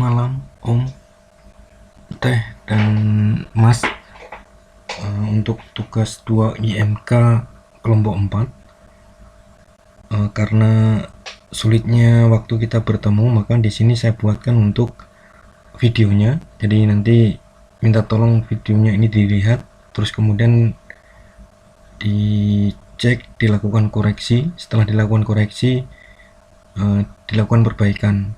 malam Om, Teh, dan Mas. Untuk tugas 2 IMK kelompok 4, karena sulitnya waktu kita bertemu, maka di sini saya buatkan untuk videonya. Jadi nanti minta tolong videonya ini dilihat, terus kemudian dicek, dilakukan koreksi. Setelah dilakukan koreksi, dilakukan perbaikan.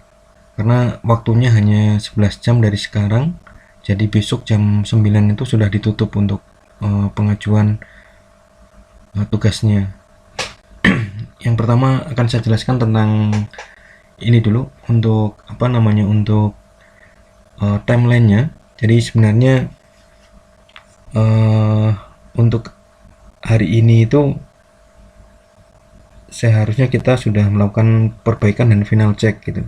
Karena waktunya hanya 11 jam dari sekarang, jadi besok jam 9 itu sudah ditutup untuk pengajuan tugasnya. Yang pertama akan saya jelaskan tentang ini dulu, untuk untuk timelinenya. Jadi sebenarnya untuk hari ini itu seharusnya kita sudah melakukan perbaikan dan final check gitu.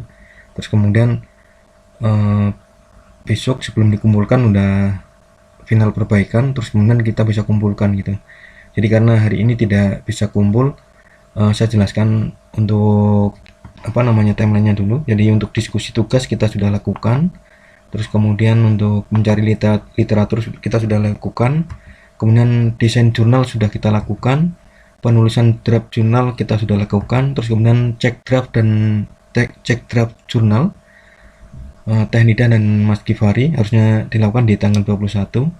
Terus kemudian besok sebelum dikumpulkan udah final perbaikan, terus kemudian kita bisa kumpulkan gitu. Jadi karena hari ini tidak bisa kumpul, saya jelaskan untuk timelinenya dulu. Jadi untuk diskusi tugas kita sudah lakukan, terus kemudian untuk mencari literatur kita sudah lakukan, kemudian desain jurnal sudah kita lakukan, penulisan draft jurnal kita sudah lakukan, terus kemudian cek draft jurnal Teh Nida dan Mas Givari harusnya dilakukan di tanggal 21.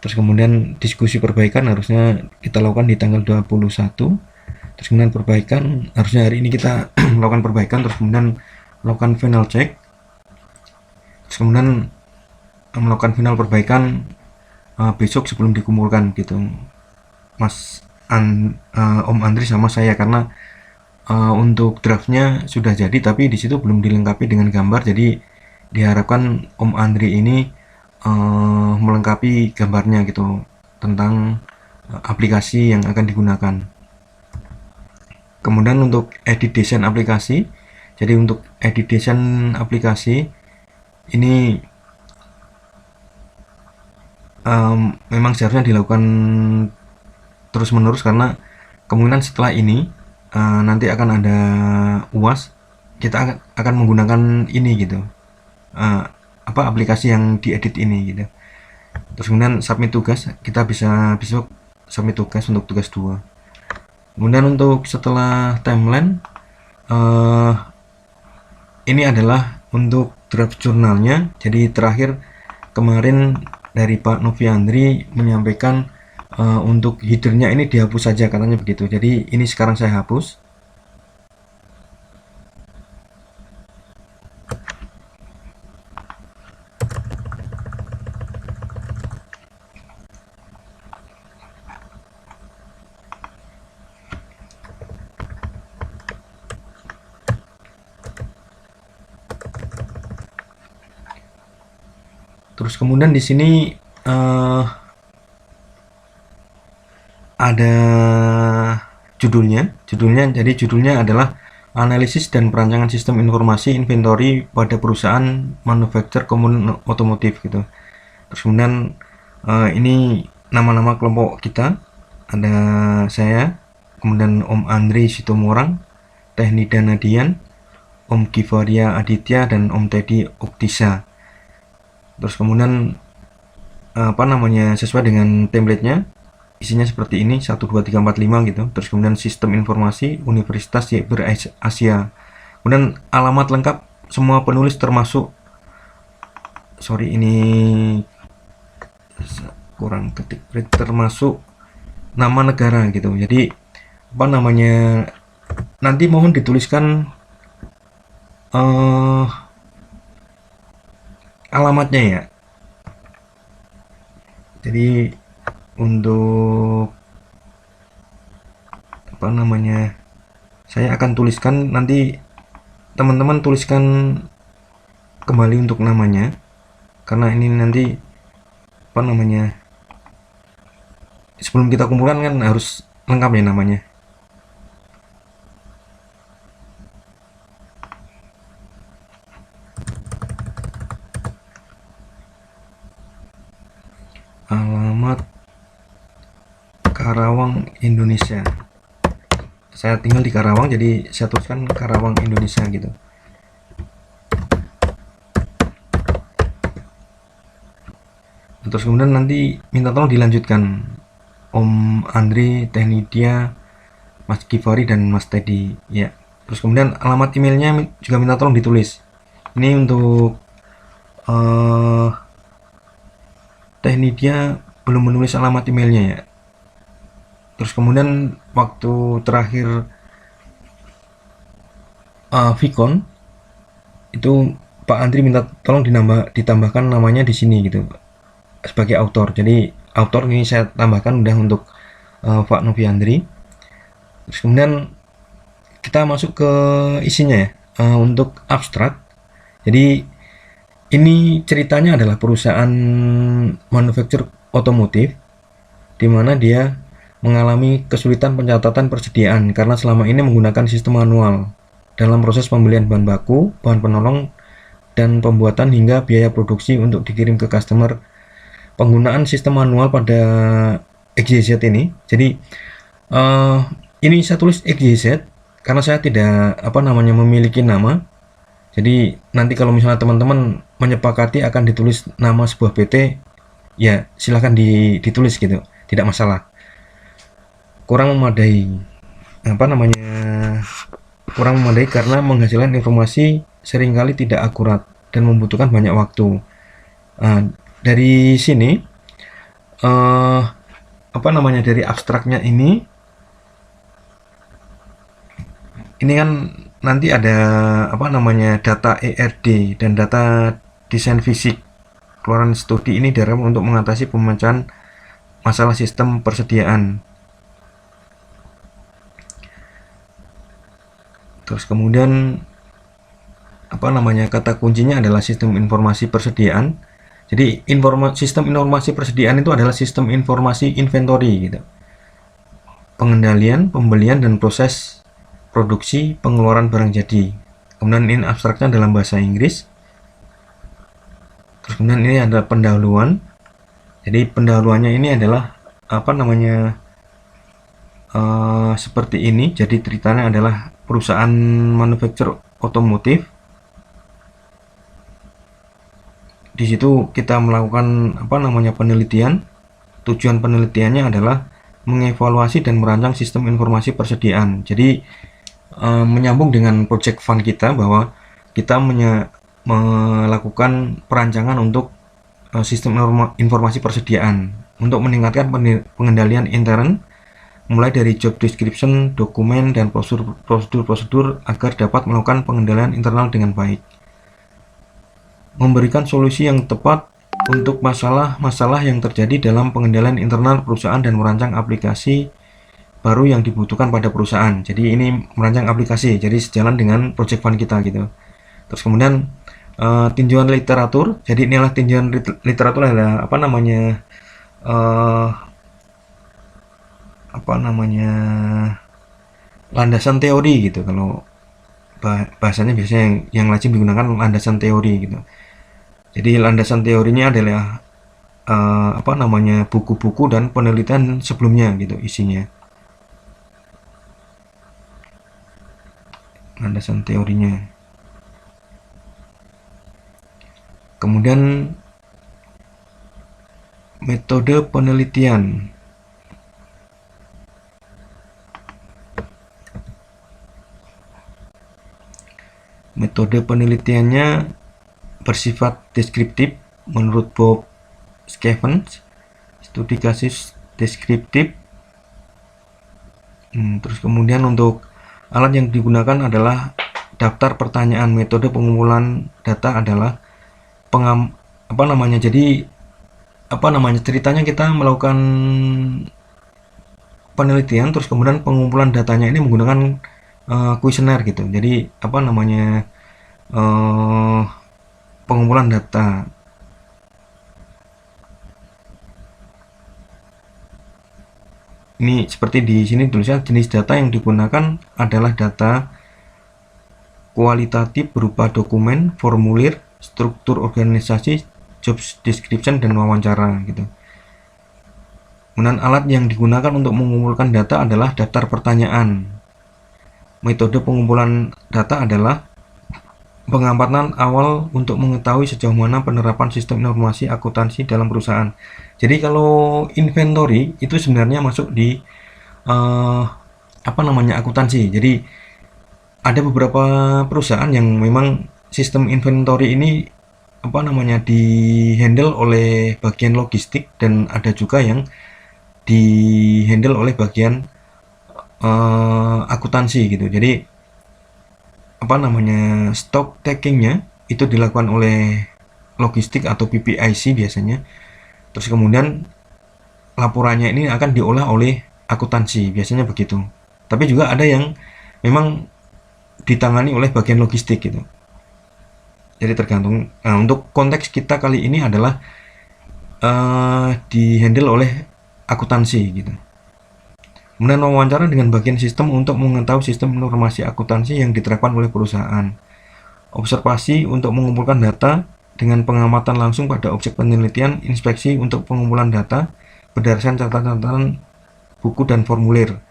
Terus kemudian diskusi perbaikan harusnya kita lakukan di tanggal 21. Terus kemudian perbaikan harusnya hari ini kita melakukan perbaikan, terus kemudian melakukan final check, terus kemudian melakukan final perbaikan besok sebelum dikumpulkan gitu, Om Andri sama saya. Karena untuk draftnya sudah jadi, tapi di situ belum dilengkapi dengan gambar. Jadi diharapkan Om Andri ini melengkapi gambarnya gitu tentang aplikasi yang akan digunakan. Kemudian untuk edit desain aplikasi, jadi untuk edit desain aplikasi ini memang seharusnya dilakukan terus menerus, karena kemungkinan setelah ini nanti akan ada UAS, kita akan menggunakan ini gitu, aplikasi yang diedit ini gitu. Terus kemudian submit tugas, kita bisa besok submit tugas untuk tugas 2. Kemudian untuk setelah timeline, ini adalah untuk draft jurnalnya. Jadi terakhir kemarin dari Pak Noviandri menyampaikan untuk headernya ini dihapus saja, katanya begitu. Jadi ini sekarang saya hapus. Terus kemudian di sini ada judulnya. Jadi judulnya adalah analisis dan perancangan sistem informasi inventory pada perusahaan manufaktur komponen otomotif gitu. Terus kemudian ini nama-nama kelompok kita, ada saya, kemudian Om Andri Sitomorang, Teh Nida Nadian, Om Givaria Aditya, dan Om Teddy Oktisa. Terus kemudian sesuai dengan template-nya, isinya seperti ini, 1 2 3 4 5 gitu. Terus kemudian sistem informasi Universitas Cyber Asia. Kemudian alamat lengkap semua penulis, termasuk ini kurang ketik, termasuk nama negara gitu. Jadi nanti mohon dituliskan alamatnya ya. Jadi untuk saya akan tuliskan, nanti teman-teman tuliskan kembali untuk namanya, karena ini nanti sebelum kita kumpulkan kan harus lengkap ya namanya. Alamat Karawang, Indonesia. Saya tinggal di Karawang, jadi saya tuliskan Karawang, Indonesia gitu. Terus kemudian nanti minta tolong dilanjutkan Om Andri, Teh Nidia, Mas Givari dan Mas Teddy ya. Terus kemudian alamat emailnya juga minta tolong ditulis. Ini untuk Teh Nidia belum menulis alamat emailnya ya. Terus kemudian waktu terakhir Vicon itu Pak Andri minta tolong ditambahkan namanya di sini gitu sebagai autor. Jadi autor ini saya tambahkan udah untuk Pak Noviandri. Terus kemudian kita masuk ke isinya ya. Untuk abstrak. Jadi ini ceritanya adalah perusahaan manufaktur otomotif di mana dia mengalami kesulitan pencatatan persediaan karena selama ini menggunakan sistem manual dalam proses pembelian bahan baku, bahan penolong, dan pembuatan hingga biaya produksi untuk dikirim ke customer. Penggunaan sistem manual pada XYZ ini, jadi ini saya tulis XYZ karena saya tidak memiliki nama. Jadi nanti kalau misalnya teman-teman menyepakati akan ditulis nama sebuah PT, ya silahkan ditulis gitu, tidak masalah. Kurang memadai karena menghasilkan informasi seringkali tidak akurat dan membutuhkan banyak waktu. Dari sini dari abstraknya ini kan nanti ada data ERD dan data desain fisik. Keluaran studi ini diharapkan untuk mengatasi pemecahan masalah sistem persediaan. Terus kemudian kata kuncinya adalah sistem informasi persediaan. Jadi sistem informasi persediaan itu adalah sistem informasi inventory gitu. Pengendalian, pembelian dan proses produksi pengeluaran barang jadi. Kemudian ini abstraknya dalam bahasa Inggris. Terus kemudian ini ada pendahuluan. Jadi pendahuluannya ini adalah seperti ini. Jadi ceritanya adalah perusahaan manufaktur otomotif. Di situ kita melakukan penelitian. Tujuan penelitiannya adalah mengevaluasi dan merancang sistem informasi persediaan. Jadi menyambung dengan project fund kita bahwa kita melakukan perancangan untuk sistem informasi persediaan untuk meningkatkan pengendalian intern mulai dari job description, dokumen, dan prosedur-prosedur agar dapat melakukan pengendalian internal dengan baik. Memberikan solusi yang tepat untuk masalah-masalah yang terjadi dalam pengendalian internal perusahaan dan merancang aplikasi baru yang dibutuhkan pada perusahaan. Jadi ini merancang aplikasi, jadi sejalan dengan project fund kita gitu. Terus kemudian tinjauan literatur. Jadi inilah tinjauan literatur adalah landasan teori gitu. Kalau bahasanya biasanya yang lazim digunakan landasan teori gitu. Jadi landasan teorinya adalah buku-buku dan penelitian sebelumnya gitu isinya. Landasan teorinya. Kemudian metode penelitian. Metode penelitiannya bersifat deskriptif menurut Bob Stevens. Studi kasus deskriptif. Terus kemudian untuk alat yang digunakan adalah daftar pertanyaan. Metode pengumpulan data adalah ceritanya kita melakukan penelitian, terus kemudian pengumpulan datanya ini menggunakan kuesioner gitu. Jadi pengumpulan data. Ini seperti di sini tulisnya jenis data yang digunakan adalah data kualitatif berupa dokumen, formulir, struktur organisasi, job description, dan wawancara gitu. Kemudian alat yang digunakan untuk mengumpulkan data adalah daftar pertanyaan. Metode pengumpulan data adalah pengamatan awal untuk mengetahui sejauh mana penerapan sistem informasi akuntansi dalam perusahaan. Jadi kalau inventory itu sebenarnya masuk di akuntansi. Jadi ada beberapa perusahaan yang memang sistem inventory ini di handle oleh bagian logistik, dan ada juga yang di handle oleh bagian akuntansi gitu. Jadi stock takingnya itu dilakukan oleh logistik atau PPIC biasanya. Terus kemudian laporannya ini akan diolah oleh akuntansi, biasanya begitu. Tapi juga ada yang memang ditangani oleh bagian logistik gitu. Jadi tergantung. Nah, untuk konteks kita kali ini adalah dihandle oleh akuntansi gitu. Kemudian wawancara dengan bagian sistem untuk mengetahui sistem informasi akuntansi yang diterapkan oleh perusahaan. Observasi untuk mengumpulkan data dengan pengamatan langsung pada objek penelitian, inspeksi untuk pengumpulan data berdasarkan catatan buku dan formulir.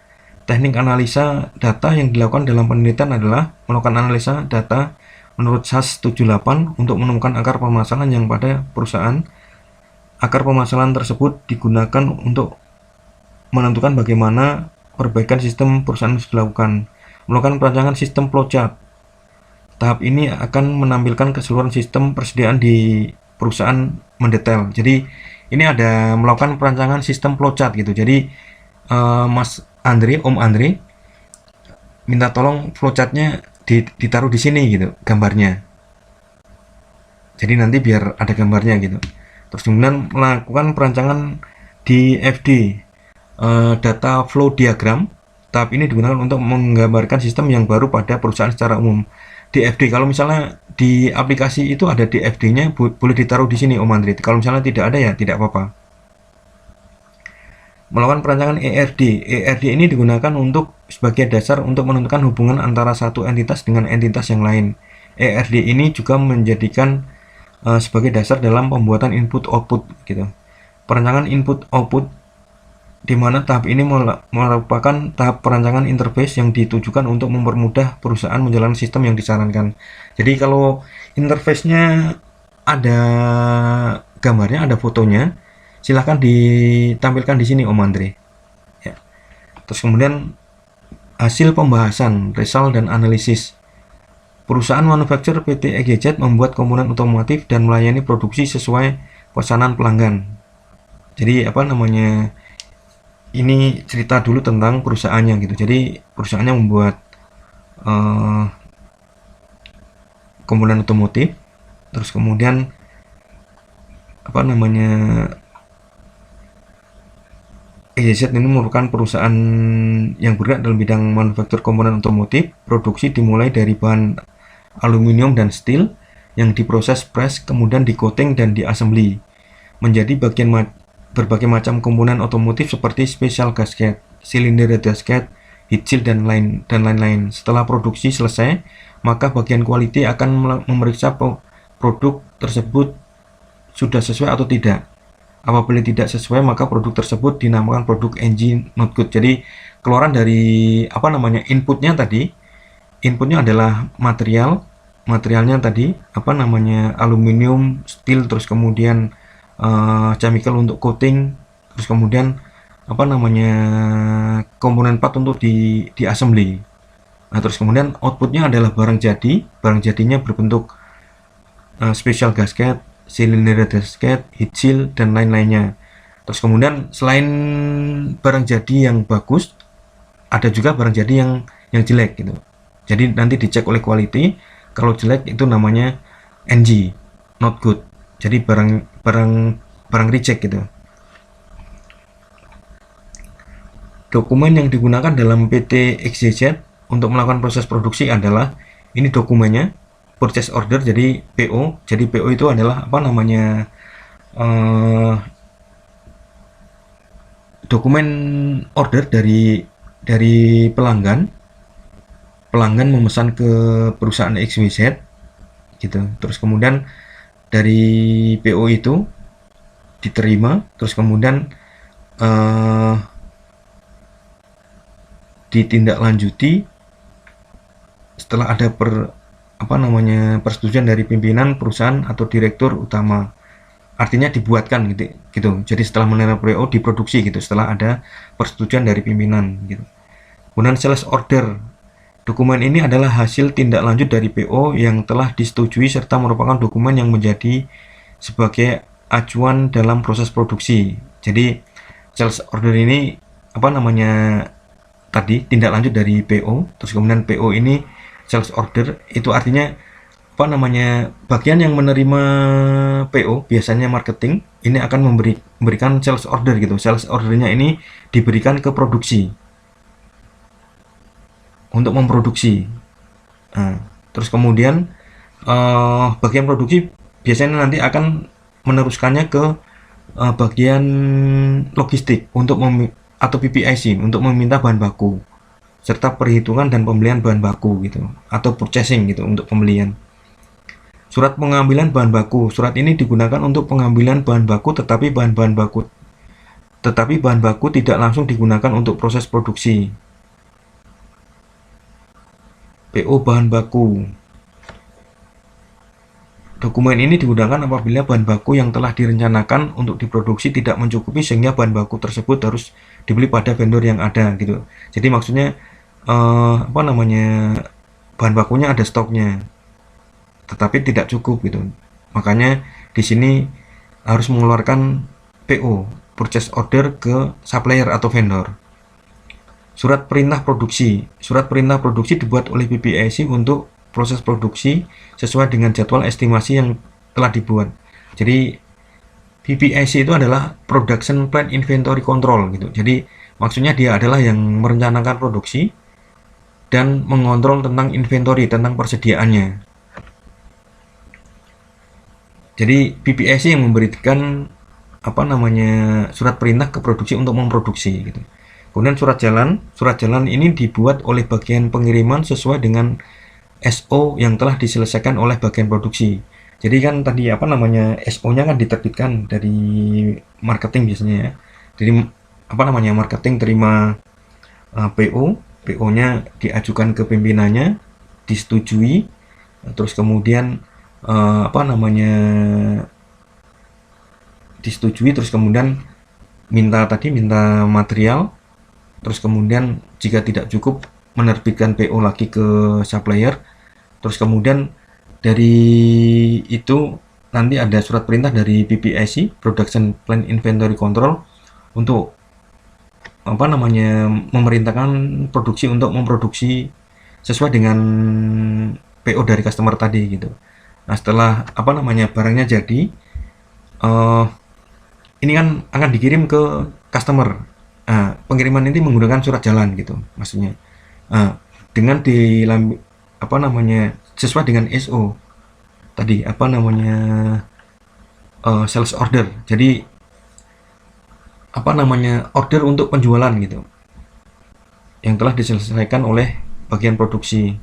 Teknik analisa data yang dilakukan dalam penelitian adalah melakukan analisa data menurut SAS 78 untuk menemukan akar permasalahan yang pada perusahaan. Akar permasalahan tersebut digunakan untuk menentukan bagaimana perbaikan sistem perusahaan harus dilakukan. Melakukan perancangan sistem flowchart. Tahap ini akan menampilkan keseluruhan sistem persediaan di perusahaan mendetail. Jadi ini ada melakukan perancangan sistem flowchart gitu. Jadi Om Andre minta tolong flowchartnya ditaruh di sini gitu gambarnya. Jadi nanti biar ada gambarnya gitu. Terus kemudian melakukan perancangan di FD, data flow diagram. Tahap ini digunakan untuk menggambarkan sistem yang baru pada perusahaan secara umum. DFD, kalau misalnya di aplikasi itu ada DFD-nya, boleh ditaruh di sini Om Andre. Kalau misalnya tidak ada ya tidak apa-apa. Melakukan perancangan ERD. ERD ini digunakan untuk sebagai dasar untuk menentukan hubungan antara satu entitas dengan entitas yang lain. ERD ini juga menjadikan sebagai dasar dalam pembuatan input-output gitu. Perancangan input-output, di mana tahap ini merupakan tahap perancangan interface yang ditujukan untuk mempermudah perusahaan menjalankan sistem yang disarankan. Jadi kalau interface-nya ada gambarnya, ada fotonya, silahkan ditampilkan di sini Om Andre. Ya. Terus kemudian hasil pembahasan, result dan analisis. Perusahaan manufaktur PT EGZ membuat komponen otomotif dan melayani produksi sesuai pesanan pelanggan. Jadi ini cerita dulu tentang perusahaannya gitu. Jadi perusahaannya membuat komponen otomotif. Terus kemudian EGZ ini merupakan perusahaan yang bergerak dalam bidang manufaktur komponen otomotif. Produksi dimulai dari bahan aluminium dan steel yang diproses press, kemudian di coating dan di assembly menjadi berbagai macam komponen otomotif seperti special gasket, silinder gasket, heat shield dan lain-lain. Setelah produksi selesai, maka bagian quality akan memeriksa produk tersebut sudah sesuai atau tidak. Apabila tidak sesuai, maka produk tersebut dinamakan produk engine not good. Jadi keluaran dari inputnya tadi, inputnya adalah materialnya tadi aluminium, steel, terus kemudian chemical untuk coating, terus kemudian komponen part untuk di assembly. Nah, terus kemudian outputnya adalah barang jadi. Barang jadinya berbentuk special gasket, silinder gasket, heat shield dan lain-lainnya. Terus kemudian selain barang jadi yang bagus, ada juga barang jadi yang jelek gitu. Jadi nanti dicek oleh quality. Kalau jelek itu namanya NG, not good. Jadi barang reject gitu. Dokumen yang digunakan dalam PT XYZ untuk melakukan proses produksi adalah ini dokumennya, purchase order, jadi PO. Jadi PO itu adalah dokumen order dari pelanggan memesan ke perusahaan XYZ gitu. Terus kemudian dari PO itu diterima, terus kemudian ditindaklanjuti setelah ada apa namanya persetujuan dari pimpinan perusahaan atau direktur utama. Artinya dibuatkan gitu. Jadi setelah menerima PO diproduksi gitu setelah ada persetujuan dari pimpinan gitu. Kemudian sales order. Dokumen ini adalah hasil tindak lanjut dari PO yang telah disetujui serta merupakan dokumen yang menjadi sebagai acuan dalam proses produksi. Jadi sales order ini apa namanya tadi tindak lanjut dari PO, terus kemudian PO ini sales order, itu artinya apa namanya bagian yang menerima PO biasanya marketing ini akan memberikan sales order gitu. Sales ordernya ini diberikan ke produksi untuk memproduksi. Nah, terus kemudian bagian produksi biasanya nanti akan meneruskannya ke bagian logistik untuk atau PPIC untuk meminta bahan baku serta perhitungan dan pembelian bahan baku gitu atau purchasing gitu untuk pembelian. Surat pengambilan bahan baku. Surat ini digunakan untuk pengambilan bahan baku tetapi bahan baku tidak langsung digunakan untuk proses produksi. PO bahan baku. Dokumen ini digunakan apabila bahan baku yang telah direncanakan untuk diproduksi tidak mencukupi sehingga bahan baku tersebut harus dibeli pada vendor yang ada gitu. Jadi maksudnya apa namanya bahan bakunya ada stoknya, tetapi tidak cukup gitu. Makanya di sini harus mengeluarkan PO, purchase order ke supplier atau vendor. Surat perintah produksi. Surat perintah produksi dibuat oleh PPIC untuk proses produksi sesuai dengan jadwal estimasi yang telah dibuat. Jadi PPIC itu adalah Production Plan Inventory Control gitu. Jadi maksudnya dia adalah yang merencanakan produksi dan mengontrol tentang inventory, tentang persediaannya. Jadi PPIC yang memberikan apa namanya surat perintah ke produksi untuk memproduksi gitu. Kemudian surat jalan ini dibuat oleh bagian pengiriman sesuai dengan SO yang telah diselesaikan oleh bagian produksi. Jadi kan tadi apa namanya SO-nya kan diterbitkan dari marketing biasanya ya. Jadi apa namanya marketing terima PO-nya diajukan ke pimpinannya, disetujui, terus kemudian apa namanya disetujui, terus kemudian minta material, terus kemudian jika tidak cukup menerbitkan PO lagi ke supplier. Terus kemudian dari itu nanti ada surat perintah dari PPIC Production Plan Inventory Control untuk apa namanya memerintahkan produksi untuk memproduksi sesuai dengan PO dari customer tadi gitu. Nah setelah apa namanya barangnya jadi ini kan akan dikirim ke customer. Nah, pengiriman ini menggunakan surat jalan gitu maksudnya. Nah, dengan apa namanya sesuai dengan SO tadi apa namanya sales order. Jadi apa namanya order untuk penjualan gitu yang telah diselesaikan oleh bagian produksi.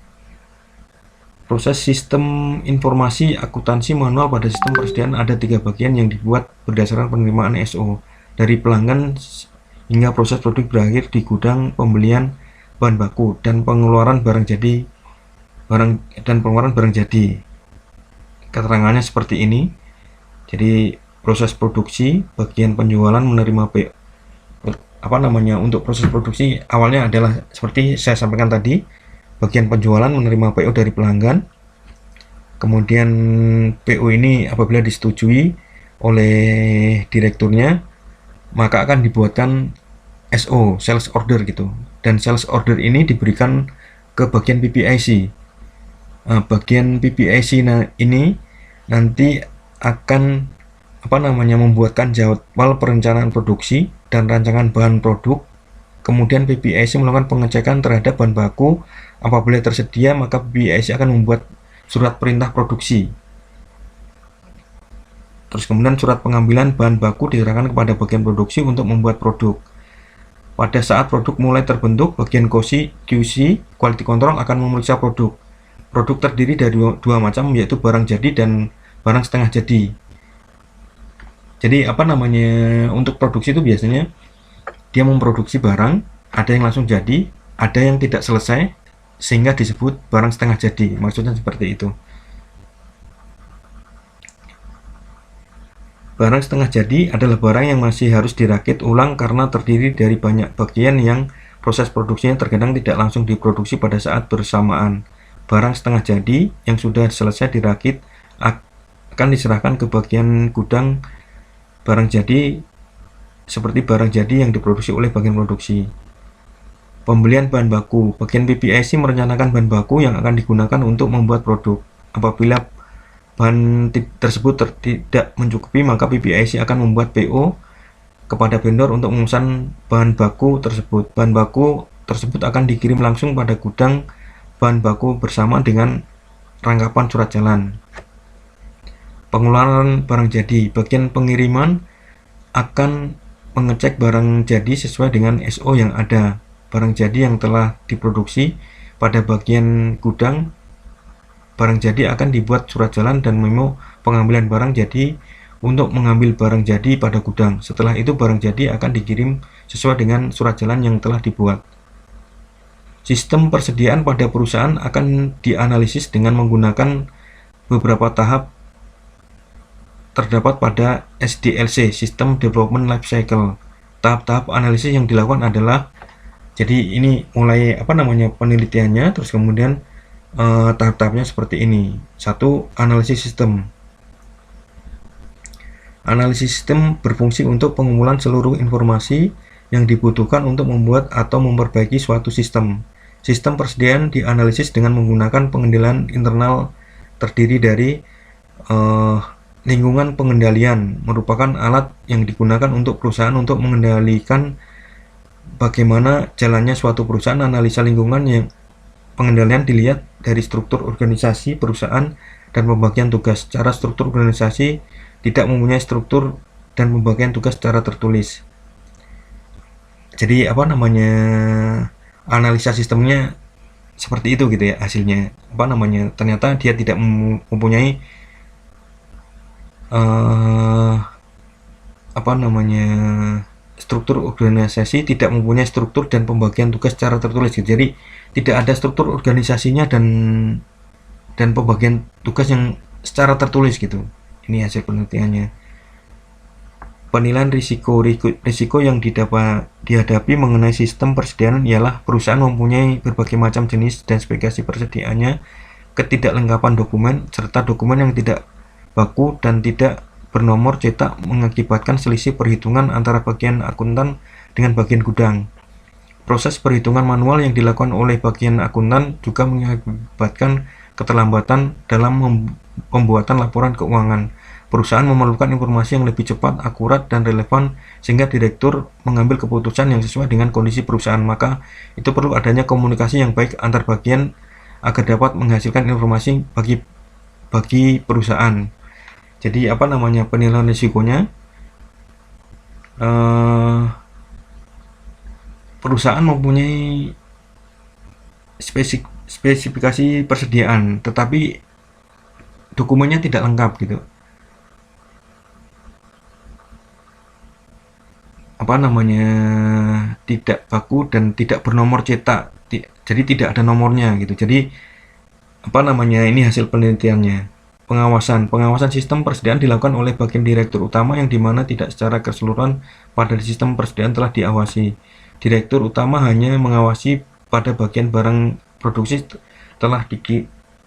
Proses sistem informasi akuntansi manual pada sistem persediaan ada 3 bagian yang dibuat berdasarkan penerimaan SO dari pelanggan hingga proses produk berakhir di gudang, pembelian bahan baku dan pengeluaran barang jadi. Keterangannya seperti ini. Jadi proses produksi, bagian penjualan menerima PO. Apa namanya untuk proses produksi awalnya adalah seperti saya sampaikan tadi, bagian penjualan menerima PO dari pelanggan. Kemudian PO ini apabila disetujui oleh direkturnya, maka akan dibuatkan SO, sales order gitu. Dan sales order ini diberikan ke bagian PPIC. Bagian PPIC ini nanti akan apa namanya membuatkan jadwal perencanaan produksi dan rancangan bahan produk. Kemudian PPIC melakukan pengecekan terhadap bahan baku. Apabila tersedia, maka PPIC akan membuat surat perintah produksi. Terus kemudian surat pengambilan bahan baku diserahkan kepada bagian produksi untuk membuat produk. Pada saat produk mulai terbentuk, bagian QC, Quality Control akan memeriksa produk. Produk terdiri dari dua macam, yaitu barang jadi dan barang setengah jadi. Jadi apa namanya untuk produksi itu biasanya dia memproduksi barang, ada yang langsung jadi, ada yang tidak selesai, sehingga disebut barang setengah jadi. Maksudnya seperti itu. Barang setengah jadi adalah barang yang masih harus dirakit ulang karena terdiri dari banyak bagian yang proses produksinya terkadang tidak langsung diproduksi pada saat bersamaan. Barang setengah jadi yang sudah selesai dirakit akan diserahkan ke bagian gudang barang jadi seperti barang jadi yang diproduksi oleh bagian produksi. Pembelian bahan baku. Bagian PPIC merencanakan bahan baku yang akan digunakan untuk membuat produk. Apabila bahan tersebut tidak mencukupi, maka PPIC akan membuat PO kepada vendor untuk memesan bahan baku tersebut. Bahan baku tersebut akan dikirim langsung pada gudang bahan baku bersama dengan rangkapan surat jalan. Pengeluaran barang jadi. Bagian pengiriman akan mengecek barang jadi sesuai dengan SO yang ada. Barang jadi yang telah diproduksi pada bagian gudang barang jadi akan dibuat surat jalan dan memo pengambilan barang jadi untuk mengambil barang jadi pada gudang. Setelah itu barang jadi akan dikirim sesuai dengan surat jalan yang telah dibuat. Sistem persediaan pada perusahaan akan dianalisis dengan menggunakan beberapa tahap terdapat pada SDLC, System Development Life Cycle. Tahap-tahap analisis yang dilakukan adalah, jadi ini mulai penelitiannya, terus kemudian tahap-tahapnya seperti ini. 1. Analisis sistem. Analisis sistem berfungsi untuk pengumpulan seluruh informasi yang dibutuhkan untuk membuat atau memperbaiki suatu sistem. Sistem persediaan dianalisis dengan menggunakan pengendalian internal terdiri dari lingkungan pengendalian, merupakan alat yang digunakan untuk perusahaan untuk mengendalikan bagaimana jalannya suatu perusahaan. Analisa lingkungan yang pengendalian dilihat dari struktur organisasi perusahaan dan pembagian tugas. Cara struktur organisasi tidak mempunyai struktur dan pembagian tugas secara tertulis. Jadi analisa sistemnya seperti itu gitu ya hasilnya. Ternyata dia tidak mempunyai struktur organisasi, tidak mempunyai struktur dan pembagian tugas secara tertulis gitu. Jadi tidak ada struktur organisasinya dan pembagian tugas yang secara tertulis gitu. Ini hasil penelitiannya. Penilaian risiko yang dihadapi mengenai sistem persediaan ialah perusahaan mempunyai berbagai macam jenis dan spesifikasi persediaannya, ketidaklengkapan dokumen, serta dokumen yang tidak baku dan tidak bernomor cetak mengakibatkan selisih perhitungan antara bagian akuntan dengan bagian gudang. Proses perhitungan manual yang dilakukan oleh bagian akuntan juga mengakibatkan keterlambatan dalam pembuatan laporan keuangan. Perusahaan memerlukan informasi yang lebih cepat, akurat, dan relevan sehingga direktur mengambil keputusan yang sesuai dengan kondisi perusahaan. Maka itu perlu adanya komunikasi yang baik antar bagian agar dapat menghasilkan informasi bagi perusahaan. Jadi penilaian risikonya, perusahaan mempunyai spesifikasi persediaan, tetapi dokumennya tidak lengkap gitu. Tidak baku dan tidak bernomor cetak, jadi tidak ada nomornya gitu. Jadi ini hasil penelitiannya. Pengawasan sistem persediaan dilakukan oleh bagian direktur utama yang dimana tidak secara keseluruhan pada sistem persediaan telah diawasi. Direktur utama hanya mengawasi pada bagian barang produksi telah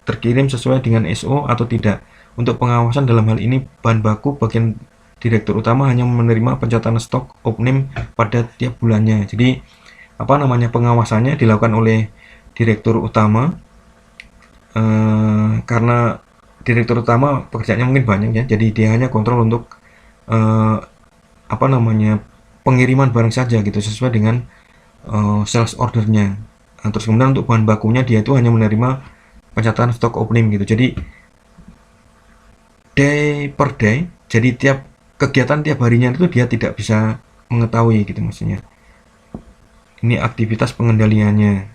terkirim sesuai dengan SO atau tidak. Untuk pengawasan dalam hal ini bahan baku, bagian direktur utama hanya menerima pencatatan stok opening pada tiap bulannya. Jadi pengawasannya dilakukan oleh direktur utama, karena direktur utama pekerjaannya mungkin banyak ya, jadi dia hanya kontrol untuk pengiriman barang saja gitu sesuai dengan sales ordernya. Terus kemudian untuk bahan bakunya dia itu hanya menerima pencatatan stok opening gitu. Jadi day per day, jadi kegiatan tiap harinya itu dia tidak bisa mengetahui gitu maksudnya. Ini aktivitas pengendaliannya,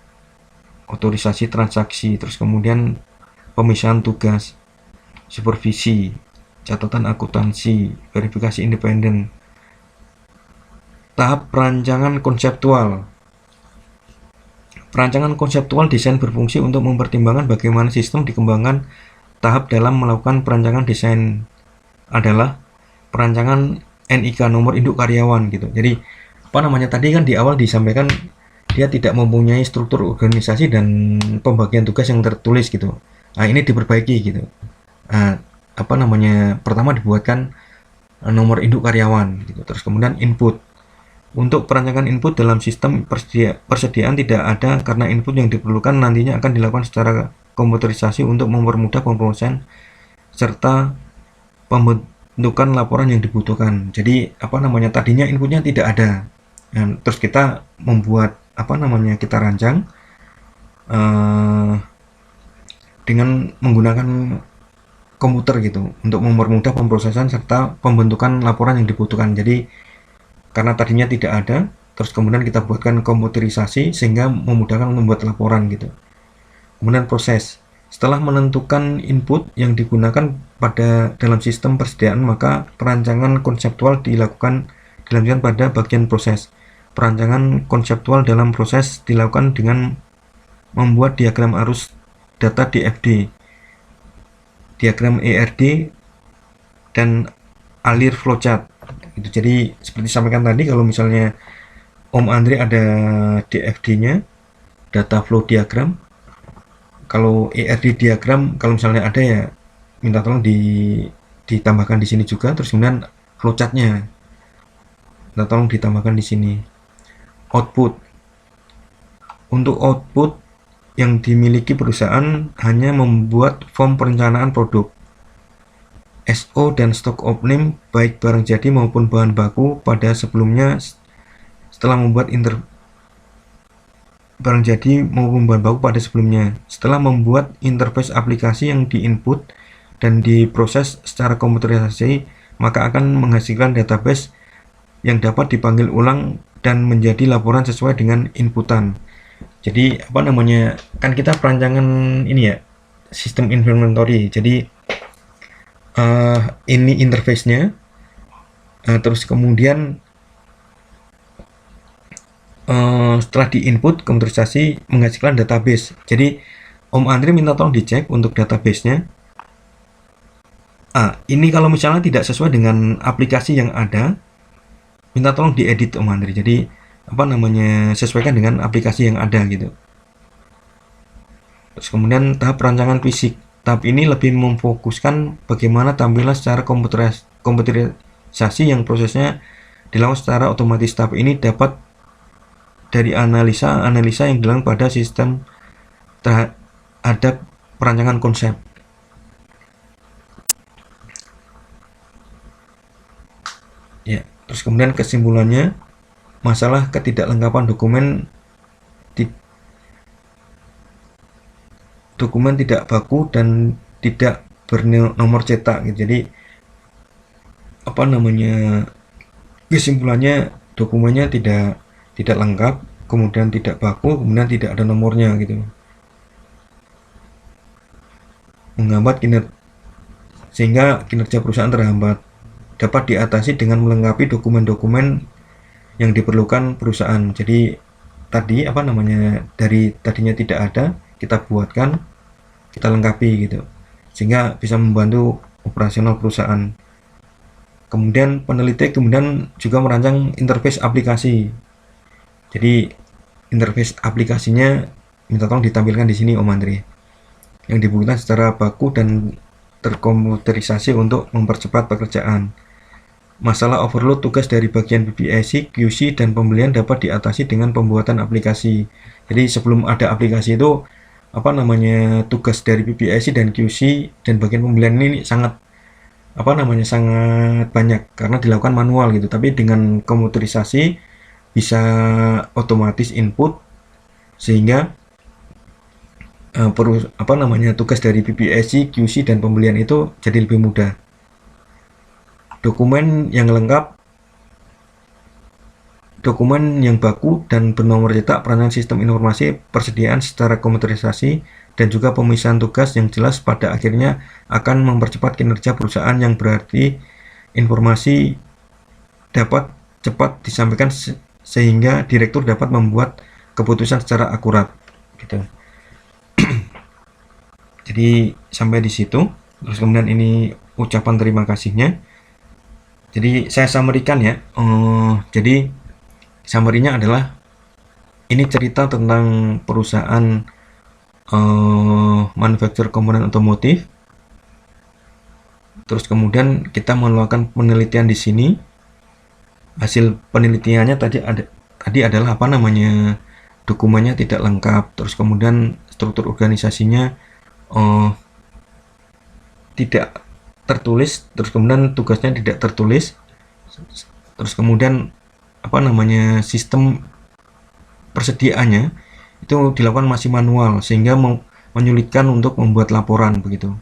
otorisasi transaksi, terus kemudian pemisahan tugas, supervisi, catatan akuntansi, verifikasi independen. Tahap perancangan konseptual. Perancangan konseptual desain berfungsi untuk mempertimbangkan bagaimana sistem dikembangkan. Tahap dalam melakukan perancangan desain adalah perancangan NIK, nomor induk karyawan gitu. Jadi apa namanya, tadi kan di awal disampaikan dia tidak mempunyai struktur organisasi dan pembagian tugas yang tertulis gitu. Nah, ini diperbaiki gitu. Apa namanya, pertama dibuatkan nomor induk karyawan gitu. Terus kemudian input. Untuk perancangan input dalam sistem persediaan tidak ada, karena input yang diperlukan nantinya akan dilakukan secara komputerisasi untuk mempermudah pemrosesan serta pembentukan laporan yang dibutuhkan. Jadi apa namanya, tadinya inputnya tidak ada. Dan terus kita membuat apa namanya, kita rancang dengan menggunakan komputer gitu untuk mempermudah pemrosesan serta pembentukan laporan yang dibutuhkan. Jadi karena tadinya tidak ada, terus kemudian kita buatkan komputerisasi sehingga memudahkan membuat laporan gitu. Kemudian proses. Setelah menentukan input yang digunakan dalam sistem persediaan, maka perancangan konseptual dilakukan dilanjutkan pada bagian proses. Perancangan konseptual dalam proses dilakukan dengan membuat diagram arus data DFD, diagram ERD, dan alir flowchart. Jadi seperti disampaikan tadi, kalau misalnya Om Andre ada DFD-nya, data flow diagram. Kalau ERD diagram, kalau misalnya ada ya minta tolong ditambahkan di sini juga. Terus kemudian flowchart-nya minta tolong ditambahkan di sini. Output. Untuk output yang dimiliki perusahaan hanya membuat form perencanaan produk, SO dan stock of name, baik barang jadi maupun bahan baku pada sebelumnya. Setelah membuat barang jadi maupun bahan baku pada sebelumnya, setelah membuat interface aplikasi yang diinput dan diproses secara komputerisasi, maka akan menghasilkan database yang dapat dipanggil ulang dan menjadi laporan sesuai dengan inputan. Jadi apa namanya, kan kita perancangan ini ya, sistem inventory. Jadi ini interface-nya, terus kemudian setelah diinput komputerisasi menghasilkan database. Jadi Om Andre minta tolong dicek untuk database-nya. Ini kalau misalnya tidak sesuai dengan aplikasi yang ada, minta tolong diedit Om Andre. Jadi apa namanya, sesuaikan dengan aplikasi yang ada gitu. Terus kemudian tahap perancangan fisik. Tahap ini lebih memfokuskan bagaimana tampilan secara komputerisasi yang prosesnya dilakukan secara otomatis. Tahap ini dapat dari analisa yang dilakukan pada sistem terhadap perancangan konsep. Ya, terus kemudian kesimpulannya, masalah ketidaklengkapan dokumen tidak baku dan tidak bernomor cetak gitu. Jadi apa namanya, kesimpulannya dokumennya tidak lengkap, kemudian tidak baku, kemudian tidak ada nomornya gitu, menghambat sehingga kinerja perusahaan terhambat. Dapat diatasi dengan melengkapi dokumen-dokumen yang diperlukan perusahaan. Jadi tadi apa namanya, dari tadinya tidak ada, kita buatkan, kita lengkapi gitu, sehingga bisa membantu operasional perusahaan. Kemudian peneliti kemudian juga merancang interface aplikasi. Jadi interface aplikasinya minta tolong ditampilkan di sini Om Andre, yang dibutuhkan secara baku dan terkomputerisasi untuk mempercepat pekerjaan. Masalah overload tugas dari bagian BPIC, QC, dan pembelian dapat diatasi dengan pembuatan aplikasi. Jadi sebelum ada aplikasi itu apa namanya, tugas dari BPIC dan QC dan bagian pembelian ini sangat apa namanya, sangat banyak karena dilakukan manual gitu. Tapi dengan komputerisasi bisa otomatis input, sehingga apa namanya, tugas dari BPIC, QC, dan pembelian itu jadi lebih mudah. Dokumen yang lengkap, dokumen yang baku dan bernomor cetak, perancangan sistem informasi persediaan secara komputerisasi, dan juga pemisahan tugas yang jelas pada akhirnya akan mempercepat kinerja perusahaan, yang berarti informasi dapat cepat disampaikan sehingga direktur dapat membuat keputusan secara akurat. gitu. Jadi sampai di situ. Terus kemudian ini ucapan terima kasihnya. Jadi saya summary-kan ya. Jadi summary-nya adalah ini cerita tentang perusahaan manufaktur komponen otomotif. Terus kemudian kita melakukan penelitian di sini. Hasil penelitiannya tadi adalah apa namanya, dokumennya tidak lengkap. Terus kemudian struktur organisasinya tidak tertulis. Terus kemudian tugasnya tidak tertulis. Terus kemudian apa namanya, sistem persediaannya itu dilakukan masih manual sehingga menyulitkan untuk membuat laporan begitu.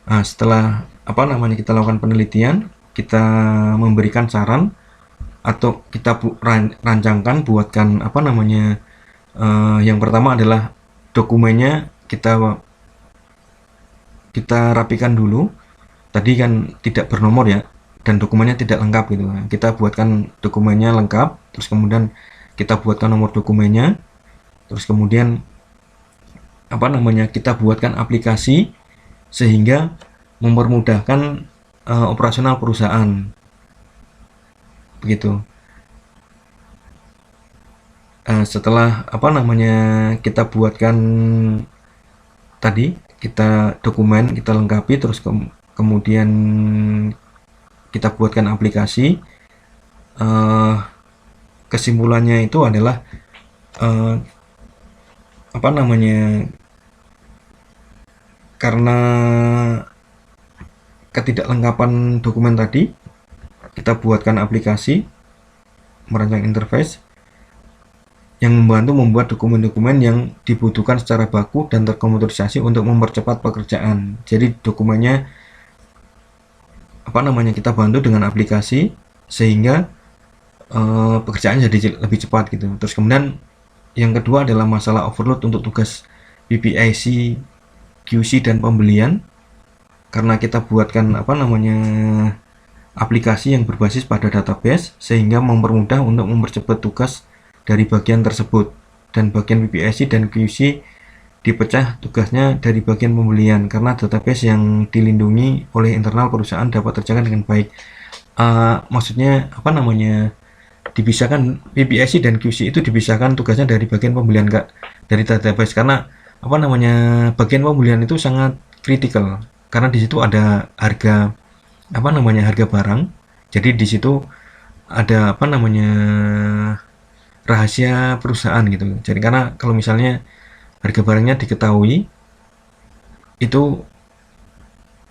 Nah, setelah apa namanya kita lakukan penelitian, kita memberikan saran atau kita rancangkan, buatkan apa namanya, yang pertama adalah dokumennya kita rapikan dulu. Tadi kan tidak bernomor ya, dan dokumennya tidak lengkap gitu. Nah, kita buatkan dokumennya lengkap, terus kemudian kita buatkan nomor dokumennya, terus kemudian apa namanya, kita buatkan aplikasi sehingga mempermudahkan operasional perusahaan begitu. Setelah apa namanya kita buatkan tadi, kita dokumen kita lengkapi, terus kemudian kita buatkan aplikasi. Kesimpulannya itu adalah apa namanya, karena ketidaklengkapan dokumen tadi, kita buatkan aplikasi, merancang interface yang membantu membuat dokumen-dokumen yang dibutuhkan secara baku dan terkomputerisasi untuk mempercepat pekerjaan. Jadi dokumennya apa namanya kita bantu dengan aplikasi sehingga pekerjaan jadi lebih cepat gitu. Terus kemudian yang kedua adalah masalah overload untuk tugas PPIC, QC dan pembelian, karena kita buatkan apa namanya aplikasi yang berbasis pada database sehingga mempermudah untuk mempercepat tugas dari bagian tersebut, dan bagian PPIC dan QC dipecah tugasnya dari bagian pembelian karena database yang dilindungi oleh internal perusahaan dapat terjaga dengan baik. Maksudnya apa namanya, dipisahkan PPIC dan QC itu dipisahkan tugasnya dari bagian pembelian, enggak dari database, karena apa namanya bagian pembelian itu sangat kritikal karena di situ ada harga apa namanya harga barang. Jadi di situ ada apa namanya rahasia perusahaan gitu. Jadi karena kalau misalnya harga barangnya diketahui, itu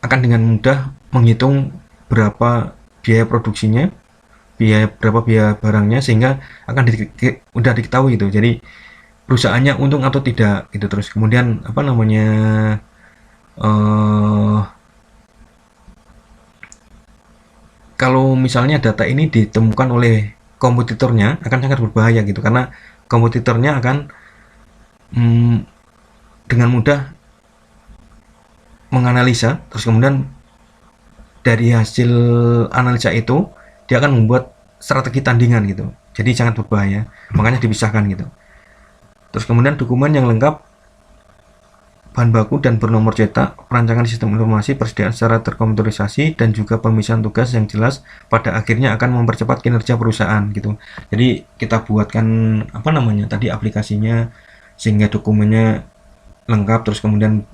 akan dengan mudah menghitung berapa biaya produksinya, berapa biaya barangnya, sehingga akan udah diketahui gitu. Jadi perusahaannya untung atau tidak gitu. Terus kemudian apa namanya kalau misalnya data ini ditemukan oleh kompetitornya akan sangat berbahaya gitu, karena kompetitornya akan dengan mudah menganalisa, terus kemudian dari hasil analisa itu dia akan membuat strategi tandingan gitu. Jadi sangat berbahaya, makanya dipisahkan gitu. Terus kemudian dokumen yang lengkap, bahan baku dan bernomor cetak, perancangan sistem informasi, persediaan secara terkomputerisasi, dan juga pemisahan tugas yang jelas pada akhirnya akan mempercepat kinerja perusahaan gitu. Jadi kita buatkan apa namanya tadi aplikasinya sehingga dokumennya lengkap, terus kemudian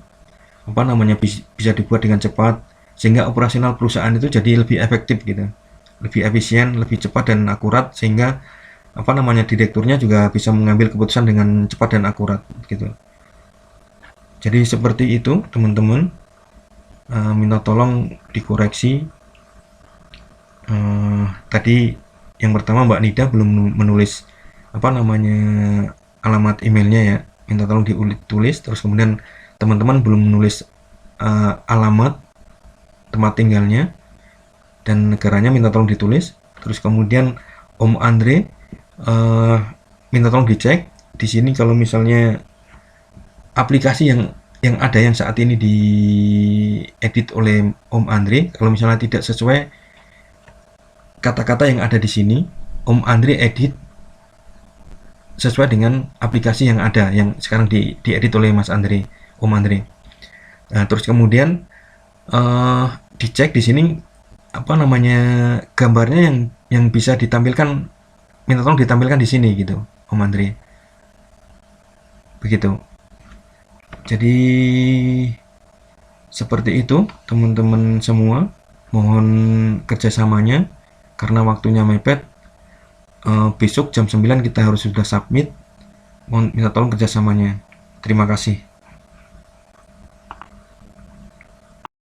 apa namanya bisa dibuat dengan cepat sehingga operasional perusahaan itu jadi lebih efektif gitu, lebih efisien, lebih cepat dan akurat, sehingga apa namanya direkturnya juga bisa mengambil keputusan dengan cepat dan akurat gitu. Jadi seperti itu teman-teman, minta tolong dikoreksi. Tadi yang pertama Mbak Nida belum menulis apa namanya alamat emailnya ya, minta tolong ditulis. Terus kemudian teman-teman belum menulis alamat tempat tinggalnya dan negaranya, minta tolong ditulis. Terus kemudian Om Andre minta tolong dicek di sini kalau misalnya aplikasi yang ada yang saat ini diedit oleh Om Andre, kalau misalnya tidak sesuai kata-kata yang ada di sini, Om Andre edit sesuai dengan aplikasi yang ada yang sekarang diedit oleh Mas Andre, Om Andre. Nah, terus kemudian dicek di sini apa namanya gambarnya yang bisa ditampilkan, minta tolong ditampilkan di sini gitu, Om Andre. Begitu. Jadi seperti itu teman-teman semua, mohon kerjasamanya karena waktunya mepet. Besok jam 9 kita harus sudah submit, mohon minta tolong kerjasamanya. Terima kasih.